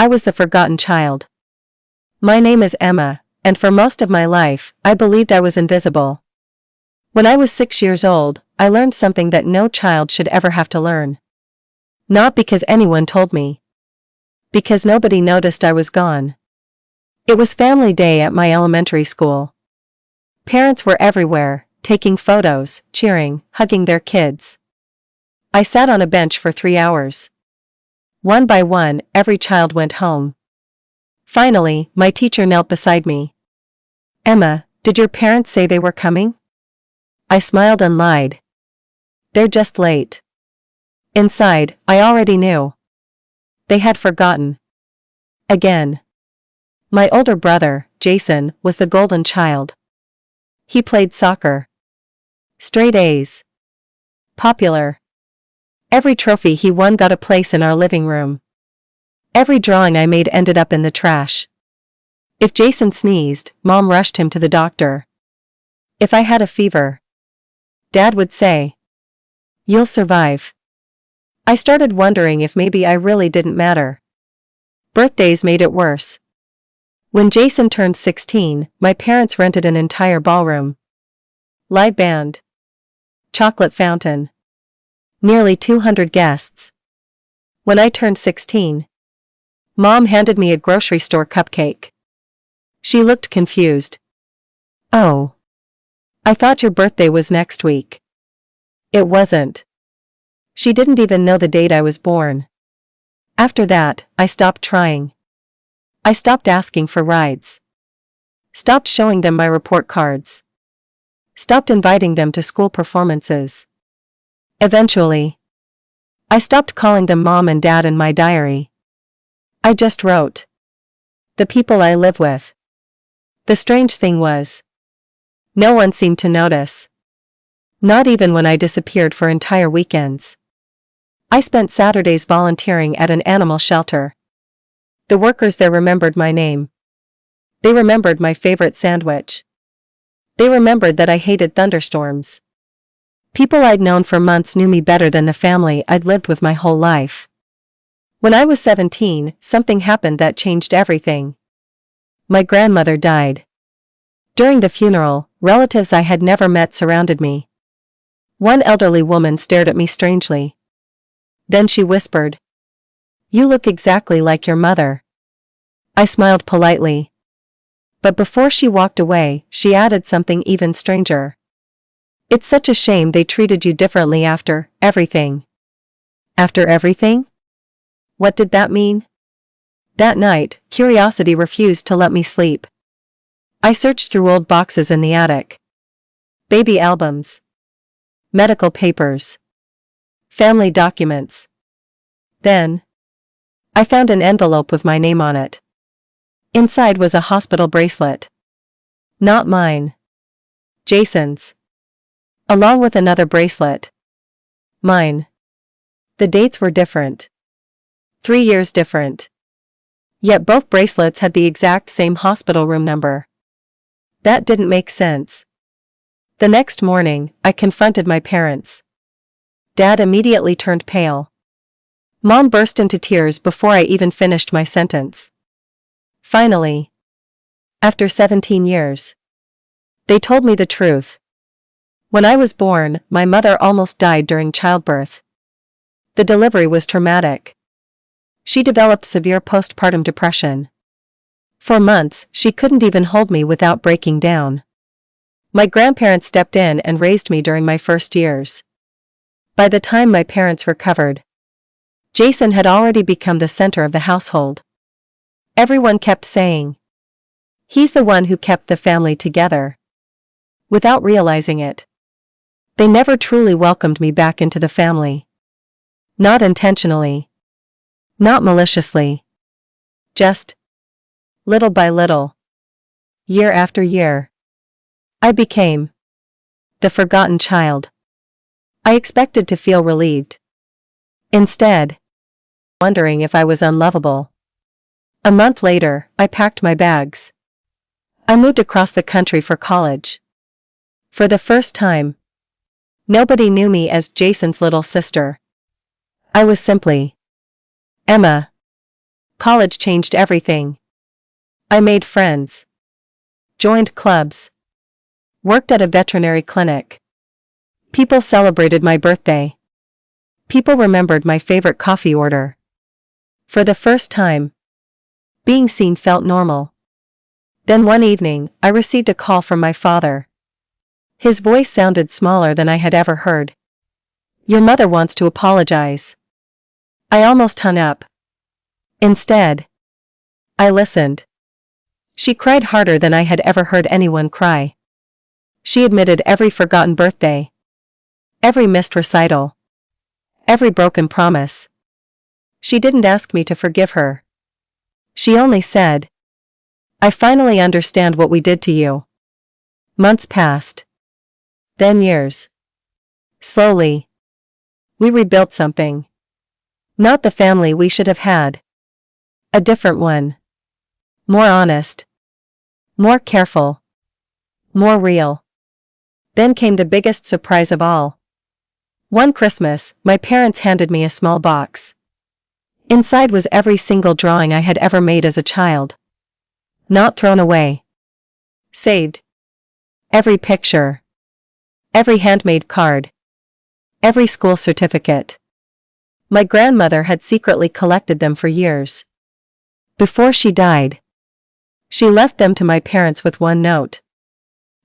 I was the forgotten child. My name is Emma, and for most of my life, I believed I was invisible. When I was 6 years old, I learned something that no child should ever have to learn. Not because anyone told me. Because nobody noticed I was gone. It was family day at my elementary school. Parents were everywhere, taking photos, cheering, hugging their kids. I sat on a bench for 3 hours. One by one, every child went home. Finally, my teacher knelt beside me. "Emma, did your parents say they were coming?" I smiled and lied. "They're just late." Inside, I already knew. They had forgotten. Again. My older brother, Jason, was the golden child. He played soccer. Straight A's. Popular. Every trophy he won got a place in our living room. Every drawing I made ended up in the trash. If Jason sneezed, Mom rushed him to the doctor. If I had a fever, Dad would say, "You'll survive." I started wondering if maybe I really didn't matter. Birthdays made it worse. When Jason turned 16, my parents rented an entire ballroom. Live band. Chocolate fountain. Nearly 200 guests. When I turned 16, Mom handed me a grocery store cupcake. She looked confused. "Oh. I thought your birthday was next week." It wasn't. She didn't even know the date I was born. After that, I stopped trying. I stopped asking for rides. Stopped showing them my report cards. Stopped inviting them to school performances. Eventually, I stopped calling them Mom and Dad in my diary. I just wrote, "The people I live with." The strange thing was, no one seemed to notice. Not even when I disappeared for entire weekends. I spent Saturdays volunteering at an animal shelter. The workers there remembered my name. They remembered my favorite sandwich. They remembered that I hated thunderstorms. People I'd known for months knew me better than the family I'd lived with my whole life. When I was 17, something happened that changed everything. My grandmother died. During the funeral, relatives I had never met surrounded me. One elderly woman stared at me strangely. Then she whispered, "You look exactly like your mother." I smiled politely. But before she walked away, she added something even stranger. "It's such a shame they treated you differently after everything." After everything? What did that mean? That night, curiosity refused to let me sleep. I searched through old boxes in the attic. Baby albums. Medical papers. Family documents. Then, I found an envelope with my name on it. Inside was a hospital bracelet. Not mine. Jason's. Along with another bracelet. Mine. The dates were different. 3 years different. Yet both bracelets had the exact same hospital room number. That didn't make sense. The next morning, I confronted my parents. Dad immediately turned pale. Mom burst into tears before I even finished my sentence. Finally, after 17 years, they told me the truth. When I was born, my mother almost died during childbirth. The delivery was traumatic. She developed severe postpartum depression. For months, she couldn't even hold me without breaking down. My grandparents stepped in and raised me during my first years. By the time my parents recovered, Jason had already become the center of the household. Everyone kept saying, "He's the one who kept the family together." Without realizing it, they never truly welcomed me back into the family. Not intentionally. Not maliciously. Just little by little. Year after year. I became the forgotten child. I expected to feel relieved. Instead, wondering if I was unlovable. A month later, I packed my bags. I moved across the country for college. For the first time, nobody knew me as Jason's little sister. I was simply Emma. College changed everything. I made friends. Joined clubs. Worked at a veterinary clinic. People celebrated my birthday. People remembered my favorite coffee order. For the first time, being seen felt normal. Then one evening, I received a call from my father. His voice sounded smaller than I had ever heard. "Your mother wants to apologize." I almost hung up. Instead, I listened. She cried harder than I had ever heard anyone cry. She admitted every forgotten birthday. Every missed recital. Every broken promise. She didn't ask me to forgive her. She only said, "I finally understand what we did to you." Months passed. Then years. Slowly, we rebuilt something. Not the family we should have had. A different one. More honest. More careful. More real. Then came the biggest surprise of all. One Christmas, my parents handed me a small box. Inside was every single drawing I had ever made as a child. Not thrown away. Saved. Every picture. Every handmade card. Every school certificate. My grandmother had secretly collected them for years. Before she died, she left them to my parents with one note.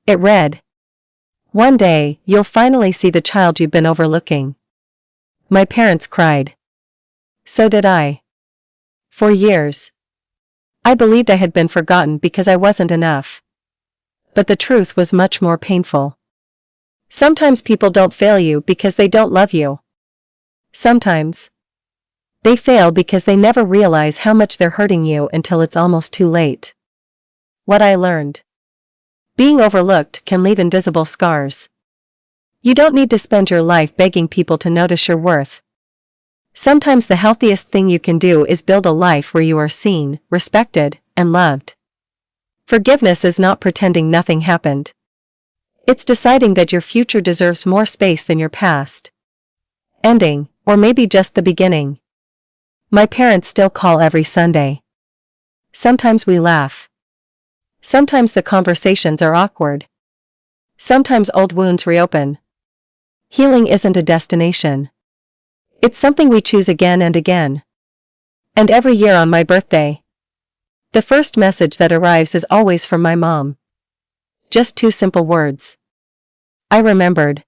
It read, "One day, you'll finally see the child you've been overlooking." My parents cried. So did I. For years, I believed I had been forgotten because I wasn't enough. But the truth was much more painful. Sometimes people don't fail you because they don't love you. Sometimes, they fail because they never realize how much they're hurting you until it's almost too late. What I learned. Being overlooked can leave invisible scars. You don't need to spend your life begging people to notice your worth. Sometimes the healthiest thing you can do is build a life where you are seen, respected, and loved. Forgiveness is not pretending nothing happened. It's deciding that your future deserves more space than your past. Ending, or maybe just the beginning. My parents still call every Sunday. Sometimes we laugh. Sometimes the conversations are awkward. Sometimes old wounds reopen. Healing isn't a destination. It's something we choose again and again. And every year on my birthday, the first message that arrives is always from my mom. Just two simple words. I remembered.